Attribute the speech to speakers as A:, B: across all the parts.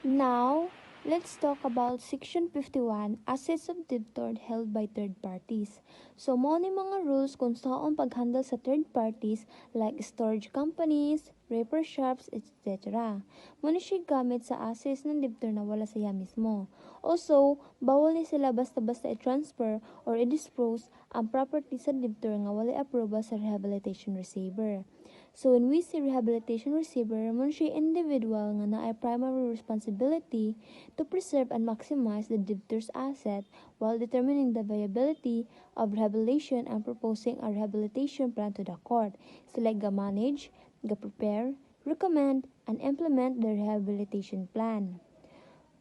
A: Now, let's talk about Section 51, Assets of Debtor held by third parties. So, mo ni mga rules kung saan paghandle sa third parties like storage companies, repair shops, etc. Mo ni siya gamit sa assets ng debtor na wala sa iya mismo. Also, bawal ni sila basta-basta i-transfer or i-dispose ang property sa debtor nga wala approval sa rehabilitation receiver. So when we say rehabilitation receiver, mo siya individual nga naay primary responsibility to preserve and maximize the debtor's asset while determining the viability of rehabilitation and proposing a rehabilitation plan to the court. Sila ga-manage, ga-prepare, recommend, and implement the rehabilitation plan.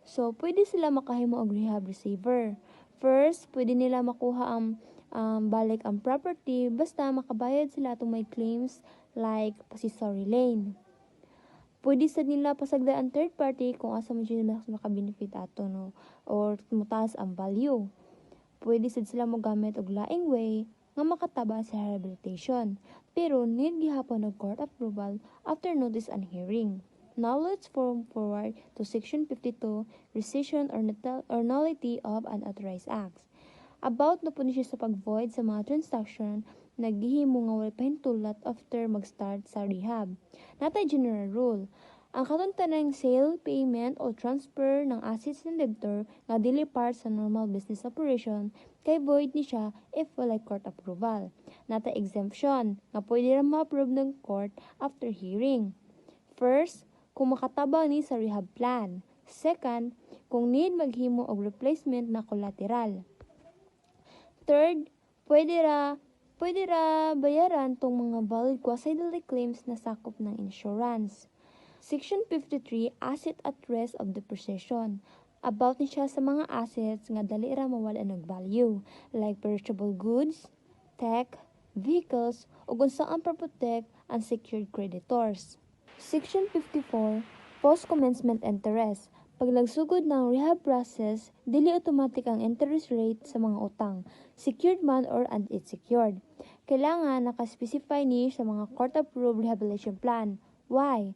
A: So, pwede sila makahimo og rehab receiver. First, pwede nila makuha ang balik ang property basta makabayad sila atong may claims like pasisori lane. Pwede sa nila pasagda ang third party kung asa mo siya makabenefit ato no or mutaas ang value. Pwede sad sila mo gamit og laing way nga makataba sa rehabilitation. Pero need gihapon og court approval after notice and hearing. Now let's forward to Section 52, Rescission or Nullity of Unauthorized Acts. About na po siya sa pag-void sa mga transaction naghihimo nga wala pahintulat after mag-start sa rehab. Natay general rule. Ang katuntanang sale, payment, o transfer ng assets ng debtor nga dili part sa normal business operation kay void ni siya if walay court approval. Natay exemption nga pwede ra ma-approve ng court after hearing. First, kung makatabang ni sa rehab plan. Second, kung need maghimo og replacement na collateral. Third, pwede ra bayaran tong mga valid quasi-daily claims na sakop ng insurance. Section 53, Asset at Risk of Depreciation. About ni siya sa mga assets nga dali ra mawala ng value like perishable goods, tech, vehicles, ug unsaan pa-protect unsecured creditors. Section 54, Post-Commencement Interest. Pag nagsugod ng rehab process, dili automatic ang interest rate sa mga utang, secured man or unsecured. Kailangan nakaspecify ni sa mga court-approved rehabilitation plan. Why?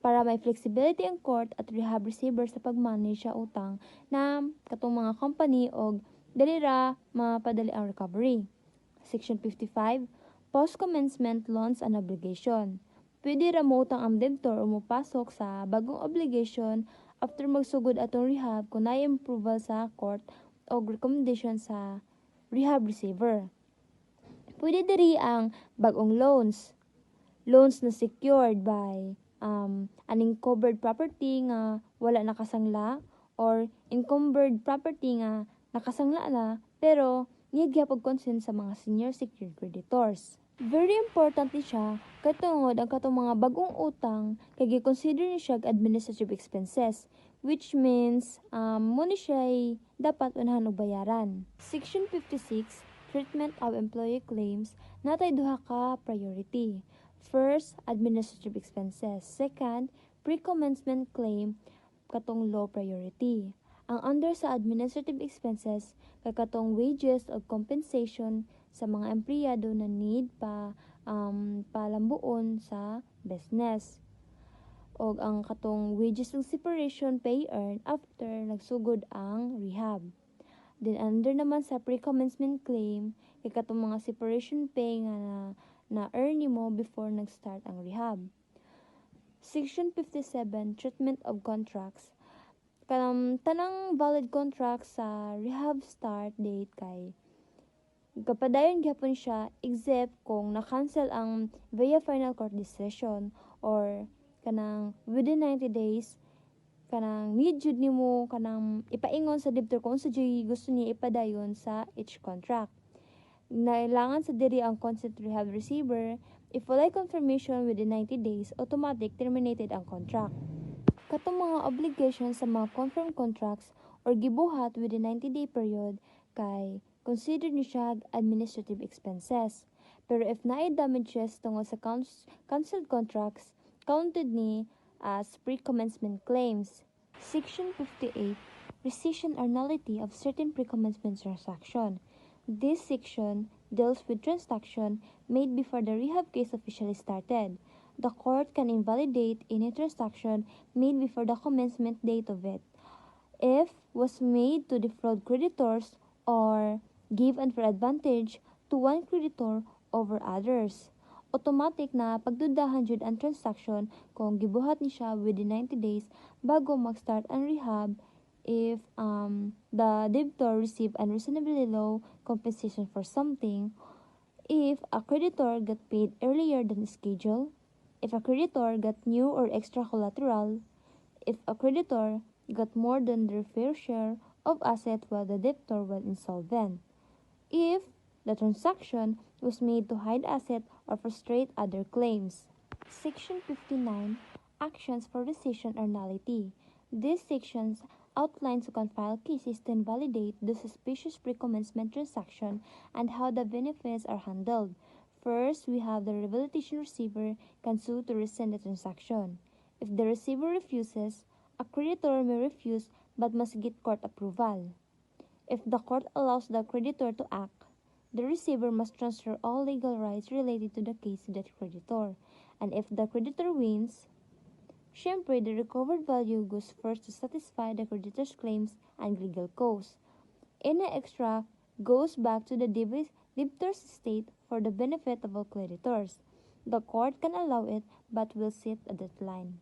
A: Para may flexibility ang court at rehab receiver sa pag-manage sa utang na katong mga company o dali ra mapadali ang recovery. Section 55, Post-Commencement Loans and Obligation. Pwede ra mo utang ang debtor o mopasok sa bagong obligation after magsugod atong rehab kung naay approval sa court o recommendation sa rehab receiver. Pwede diri ang bagong loans na secured by unencumbered property nga wala nakasangla or encumbered property nga nakasangla na pero need gyapon consent sa mga senior secured creditors. Very important ni siya katungod ang katong mga bagong utang kay gi-consider ni siya administrative expenses which means mo ni siya dapat unahan og bayaran. Section 56, Treatment of Employee Claims, natay duha ka priority. First, administrative expenses. Second, pre-commencement claim katong low priority. Ang under sa administrative expenses kay katong wages o compensation sa mga empleyado na need palambuon sa business. O ang katong wages ng separation pay earned after nagsugod ang rehab. Then under naman sa pre-commencement claim kay katong mga separation pay nga na earn nimo before nag-start ang rehab. Section 57, Treatment of Contracts. Tanang valid contracts sa rehab start date kay kapadayon gyapon siya except kung na-cancel ang via final court decision or kanang within 90 days kanang need jud nimo kanang ipaingon sa debtor kung unsa jud gusto niya ipadayon sa each contract. Kailangan sa diri ang consent rehab receiver. If walay confirmation within 90 days, automatic terminated ang contract. Katong mga obligations sa mga confirmed contracts or gibuhat within 90-day period kay consider ni siya administrative expenses. Pero if naay damages tungod sa cancelled contracts, counted ni as pre-commencement claims. Section 58, Rescission or Nullity of Certain Pre-Commencement Transaction. This section deals with transaction made before the rehab case officially started. The court can invalidate any transaction made before the commencement date of it if was made to defraud creditors or give unfair advantage to one creditor over others. Automatic na pagdudahan jud ang transaction kung gibuhat ni siya within 90 days bago mag-start ang rehab if the debitor receive unreasonably low compensation for something, if a creditor got paid earlier than scheduled, if a creditor got new or extra collateral, if a creditor got more than their fair share of asset while the debtor was insolvent, if the transaction was made to hide asset or frustrate other claims. Section 59, Actions for Rescission or Nullity. These sections outlines who can file cases to invalidate the suspicious pre-commencement transaction and how the benefits are handled. First, we have the rehabilitation receiver can sue to rescind the transaction. If the receiver refuses, a creditor may refuse but must get court approval. If the court allows the creditor to act, the receiver must transfer all legal rights related to the case to that creditor. And if the creditor wins, syempre the recovered value goes first to satisfy the creditor's claims and legal costs. Any extra goes back to the debitor's estate for the benefit of all creditors. The court can allow it but will set a deadline.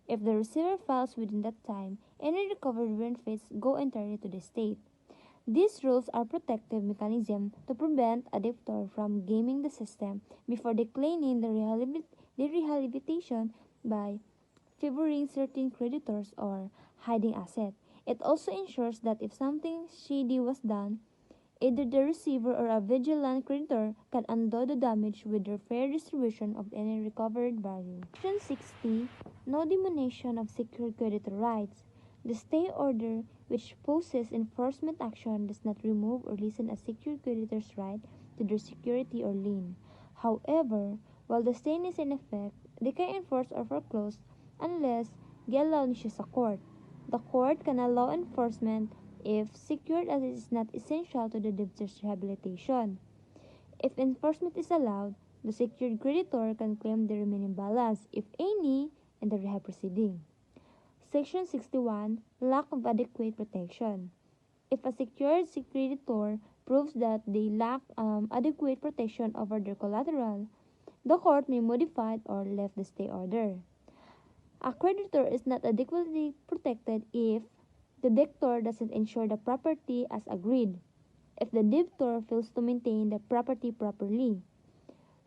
A: If the receiver files within that time, any recovered benefits go entirely to the state. These rules are protective mechanism to prevent a debtor from gaming the system before declining the rehabilitation by favoring certain creditors or hiding asset. It also ensures that if something shady was done, either the receiver or a vigilant creditor can undo the damage with their fair distribution of any recovered value. Section 60. No diminution of secured creditor rights. The stay order, which poses enforcement action, does not remove or lessen a secured creditor's right to their security or lien. However, while the stay is in effect, they can enforce or foreclose unless gi-allow ni siya sa court. The court can allow enforcement if secured as it is not essential to the debtor's rehabilitation. If enforcement is allowed, the secured creditor can claim the remaining balance, if any, in the rehab proceeding. Section 61. Lack of adequate protection. If a secured creditor proves that they lack adequate protection over their collateral, the court may modify or lift the stay order. A creditor is not adequately protected if the debtor doesn't insure the property as agreed, if the debtor fails to maintain the property properly,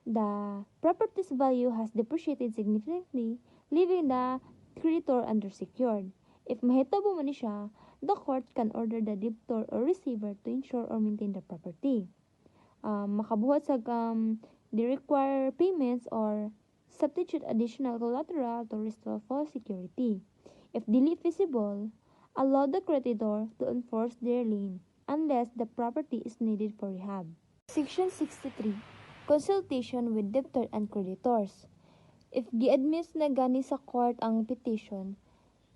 A: the property's value has depreciated significantly, leaving the creditor undersecured. If mahitabo man siya, the court can order the debtor or receiver to insure or maintain the property. Makabuhat sa they require payments or substitute additional collateral to restore full security. If dili feasible, allow the creditor to enforce their lien unless the property is needed for rehab. Section 63. Consultation with debtor and creditors. If gi-admit na gani sa court ang petition,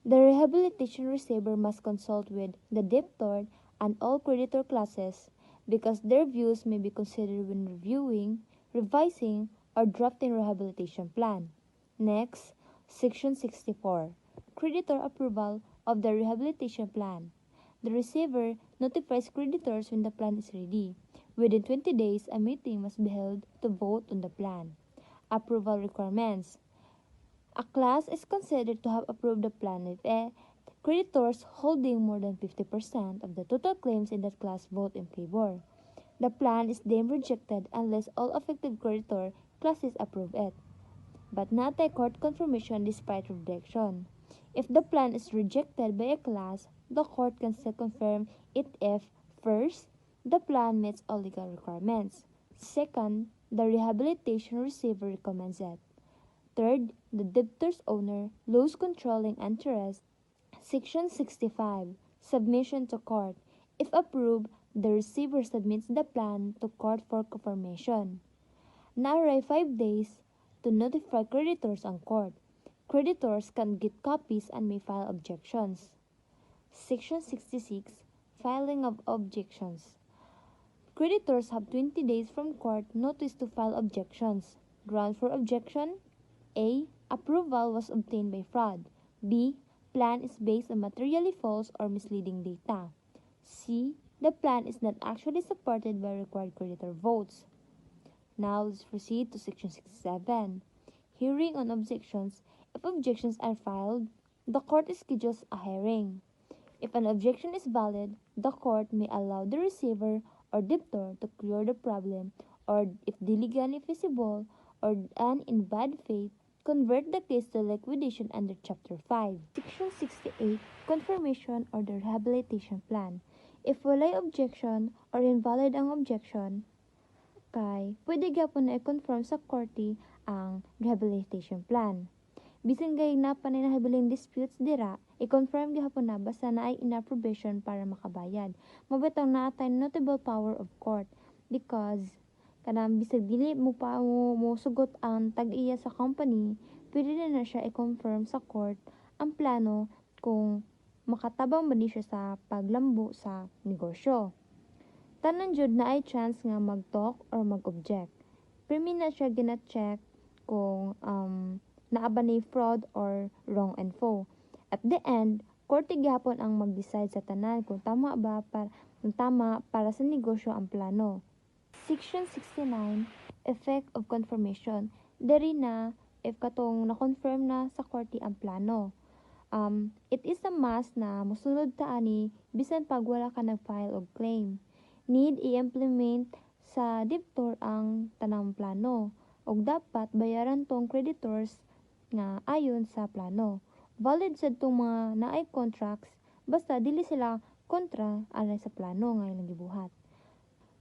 A: the rehabilitation receiver must consult with the debtor and all creditor classes because their views may be considered when reviewing, revising, or drafting rehabilitation plan. Next, Section 64. Creditor approval of the rehabilitation plan. The receiver notifies creditors when the plan is ready. Within 20 days, a meeting must be held to vote on the plan. Approval requirements. A class is considered to have approved the plan if creditors holding more than 50% of the total claims in that class vote in favor. The plan is deemed rejected unless all affected creditor classes approve it, but not a court confirmation despite rejection. If the plan is rejected by a class, the court can still confirm it if, first, the plan meets all legal requirements. Second, the rehabilitation receiver recommends it. Third, the debtor's owner lose controlling interest. Section 65. Submission to court. If approved, the receiver submits the plan to court for confirmation. Narrow 5 days to notify creditors on court. Creditors can get copies and may file objections. Section 66. Filing of objections. Creditors have 20 days from court notice to file objections. Ground for objection: A. Approval was obtained by fraud. B. Plan is based on materially false or misleading data. C. The plan is not actually supported by required creditor votes. Now, let's proceed to Section 67. Hearing on objections. If objections are filed, the court schedules a hearing. If an objection is valid, the court may allow the receiver or debtor to cure the problem, or if legally feasible or and in bad faith, convert the case to liquidation under Chapter 5. Section 68, Confirmation or the Rehabilitation Plan. If walay objection or invalid ang objection, pwede gyapon na i-confirm sa korte ang rehabilitation plan. Bisan gay na panay nahabiling disputes dira, i-confirm gyapon na basta na ay inapprobation para makabayad. Mabitaw na atay notable power of court because kanang bisag dili mo pa mo sugot ang tag-iya sa company, pwede na siya i-confirm sa court ang plano kung makatabang ba ni siya sa paglambo sa negosyo. Tanan jud na ay chance nga mag-talk or mag-object. Primi na siya gina-check kung naa ba ni fraud or wrong info. At the end, korte gyapon ang mag-decide sa tanan kung tama para sa negosyo ang plano. Section 69, Effect of Confirmation. Diri na if katong na-confirm na sa korte ang plano. It is a must na mosunod ta ani bisan pag wala ka nag-file og claim. Need i-implement sa debtor ang tanang plano ug dapat bayaran tong creditors nga ayon sa plano. Valid sad tong mga naay contracts basta dili sila kontra alay sa plano nga ilang gibuhat.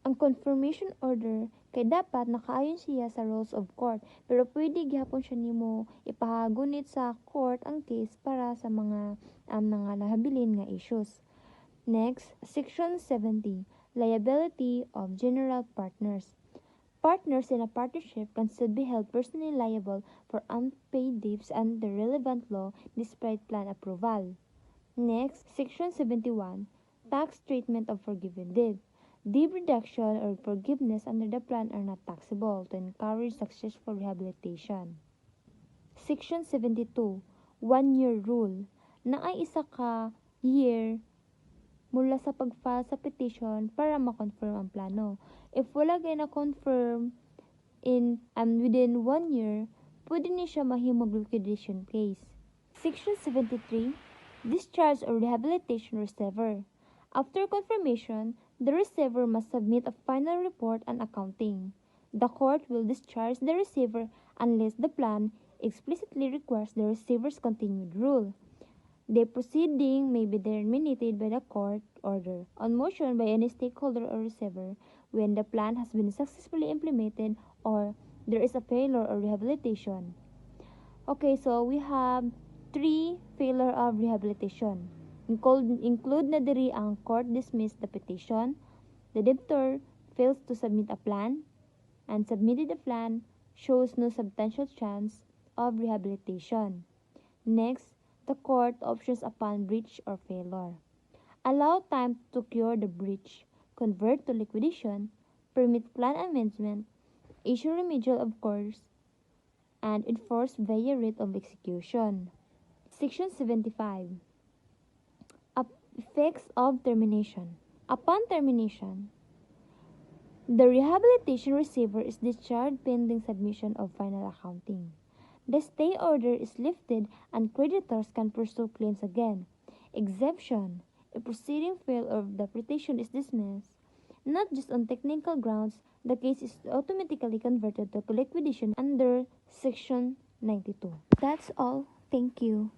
A: Ang confirmation order kay dapat nakaayon siya sa rules of court pero pwede gihapon siya nimo ipahagunit sa court ang case para sa mga nahabilin nga issues. Next, Section 70, Liability of General Partners. Partners in a partnership can still be held personally liable for unpaid debts under relevant law despite plan approval. Next, Section 71, Tax Treatment of Forgiven Debt. Debt reduction or forgiveness under the plan are not taxable to encourage successful rehabilitation. Section 72, One-Year Rule. Naay isa ka year mula sa pag-file sa petition para ma-confirm ang plano. If wala kayo na-confirm within 1 year, pwede ni siya mahimog liquidation case. Section 73, Discharge or Rehabilitation Receiver. After confirmation, the receiver must submit a final report and accounting. The court will discharge the receiver unless the plan explicitly requires the receiver's continued rule. The proceeding may be terminated by the court order on motion by any stakeholder or receiver when the plan has been successfully implemented or there is a failure or rehabilitation. Okay, so we have 3 failure of rehabilitation. Include na diri ang court dismissed the petition, the debtor fails to submit a plan, and submitted a plan shows no substantial chance of rehabilitation. Next, the court options upon breach or failure. Allow time to cure the breach, convert to liquidation, permit plan amendment, issue remedial of course, and enforce via writ of execution. Section 75. Effects of termination. Upon termination, the rehabilitation receiver is discharged pending submission of final accounting. The stay order is lifted and creditors can pursue claims again. Exemption. If proceeding fail or the petition is dismissed, not just on technical grounds, the case is automatically converted to liquidation under Section 92. That's all. Thank you.